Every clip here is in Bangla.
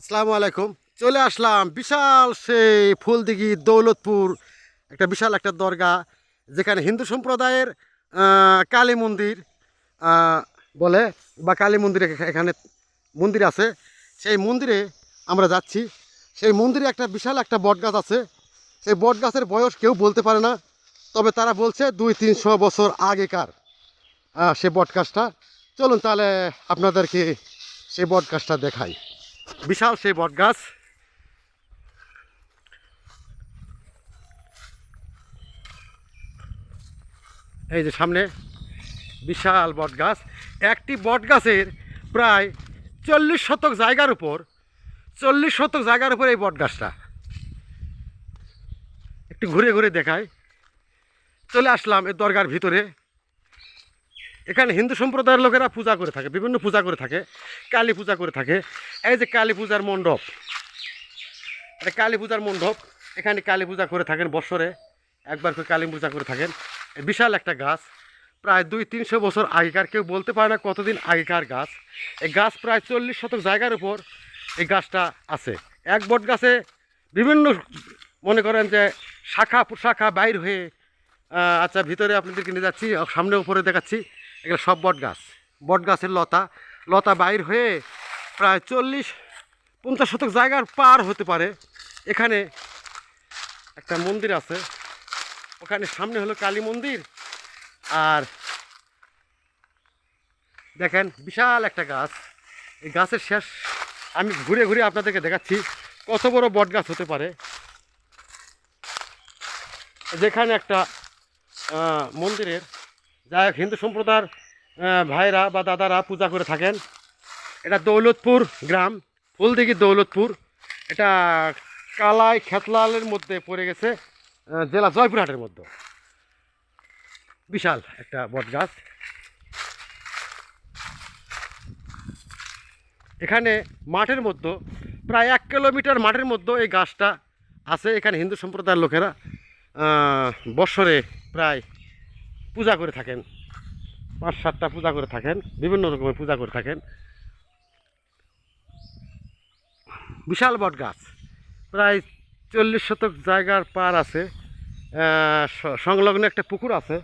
আসসালামু আলাইকুম। চলে আসলাম বিশাল সেই ফুলদিঘি দৌলতপুর, একটা বিশাল একটা দরগা, যেখানে হিন্দু সম্প্রদায়ের কালী মন্দির আহ, বলে, বা কালী মন্দির এখানে মন্দির আছে। সেই মন্দিরে আমরা যাচ্ছি। সেই মন্দিরে একটা বিশাল একটা বট গাছ আছে। সেই বট গাছের বয়স কেউ বলতে পারে না, তবে তারা বলছে 200-300 বছর আগেকার সে বট গাছটা। চলুন তাহলে আপনাদেরকে সেই বট গাছটা দেখাই। বিশাল সেই বট গাছ। এই যে সামনে বিশাল বট গাছ। একটি বট গাছের প্রায় 40 শতক জায়গার উপর, 40 শতক জায়গার উপর এই বট গাছটা। একটু ঘুরে ঘুরে দেখায়। চলে আসলাম এই দরগার ভিতরে। এখানে হিন্দু সম্প্রদায়ের লোকেরা পূজা করে থাকে, বিভিন্ন পূজা করে থাকে, কালী পূজা করে থাকে। এই যে কালী পূজার মণ্ডপ, এটা কালী পূজার মণ্ডপ। এখানে কালী পূজা করে থাকেন, বৎসরে একবার করে কালী পূজা করে থাকেন। বিশাল একটা গাছ, প্রায় 200-300 বছর আগেকার, কেউ বলতে পারে না কতদিন আগেকার গাছ। এই গাছ প্রায় 40 শতক জায়গার উপর এই গাছটা আছে। এক বট গাছে বিভিন্ন, মনে করেন যে শাখা প্রশাখা বাইর হয়ে, আচ্ছা ভিতরে আপনাদেরকে নিয়ে যাচ্ছি, সামনে উপরে দেখাচ্ছি। এগুলো সব বট গাছ, বট গাছের লতা লতা বাইর হয়ে প্রায় 40-50 শতক জায়গার পার হতে পারে। এখানে একটা মন্দির আছে, ওখানে সামনে হলো কালী মন্দির। আর দেখেন বিশাল একটা গাছ। এই গাছের শেষ আমি ঘুরে ঘুরে আপনাদেরকে দেখাচ্ছি কত বড় বট গাছ হতে পারে। যেখানে একটা মন্দিরের, যাই হোক, হিন্দু সম্প্রদায়ের ভাইরা বা দাদারা পূজা করে থাকেন। এটা দৌলতপুর গ্রাম, ফুলদিঘি দৌলতপুর। এটা কালাই খেতলালের মধ্যে পড়ে গেছে, জেলা জয়পুরহাটের মধ্যে। বিশাল একটা বট গাছ। এখানে মাঠের মধ্যে, প্রায় 1 কিলোমিটার মাঠের মধ্যে এই গাছটা আছে। এখানে হিন্দু সম্প্রদায়ের লোকেরা বৎসরে প্রায় পূজা করে থাকেন, 5-7টা পূজা করে থাকেন, বিভিন্ন রকমের পূজা করে থাকেন। বিশাল বট গাছ, প্রায় 40 শতক জায়গার পার আছে। সংলগ্ন একটা পুকুর আছে।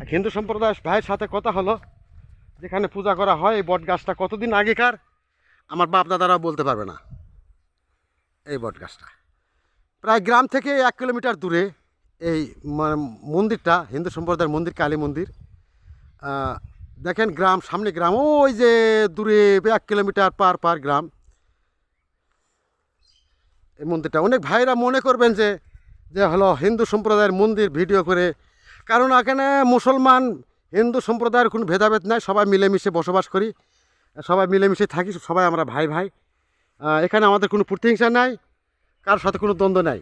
এক হিন্দু সম্প্রদায়ের ভাইয়ের সাথে কথা হলো, যেখানে পূজা করা হয়। এই বট গাছটা কতদিন আগেকার আমার বাপ দাদারাও বলতে পারবে না। এই বট গাছটা প্রায় গ্রাম থেকে 1 কিলোমিটার দূরে এই মন্দিরটা, হিন্দু সম্প্রদায়ের মন্দির, কালী মন্দির। দেখেন গ্রাম, সামনে গ্রাম, ওই যে দূরে 1 কিলোমিটার পার পার গ্রাম। এই মন্দিরটা অনেক ভাইরা মনে করবেন যে যে হলো হিন্দু সম্প্রদায়ের মন্দির ভিডিও করে, কারণ এখানে মুসলমান হিন্দু সম্প্রদায়ের কোনো ভেদাভেদ নাই, সবাই মিলেমিশে বসবাস করি, সবাই মিলেমিশে থাকি, সবাই আমরা ভাই ভাই। এখানে আমাদের কোনো প্রতিহিংসা নাই, কারোর সাথে কোনো দ্বন্দ্ব নাই।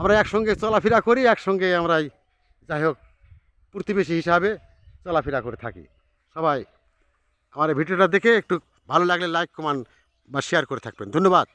আমরা একসঙ্গে চলাফেরা করি, একসঙ্গে আমরা যাই হোক প্রতিবেশী হিসাবে চলাফেরা করে থাকি। সবাই আমার এই ভিডিওটা দেখে একটু ভালো লাগলে লাইক, কমেন্ট বা শেয়ার করে থাকবেন। ধন্যবাদ।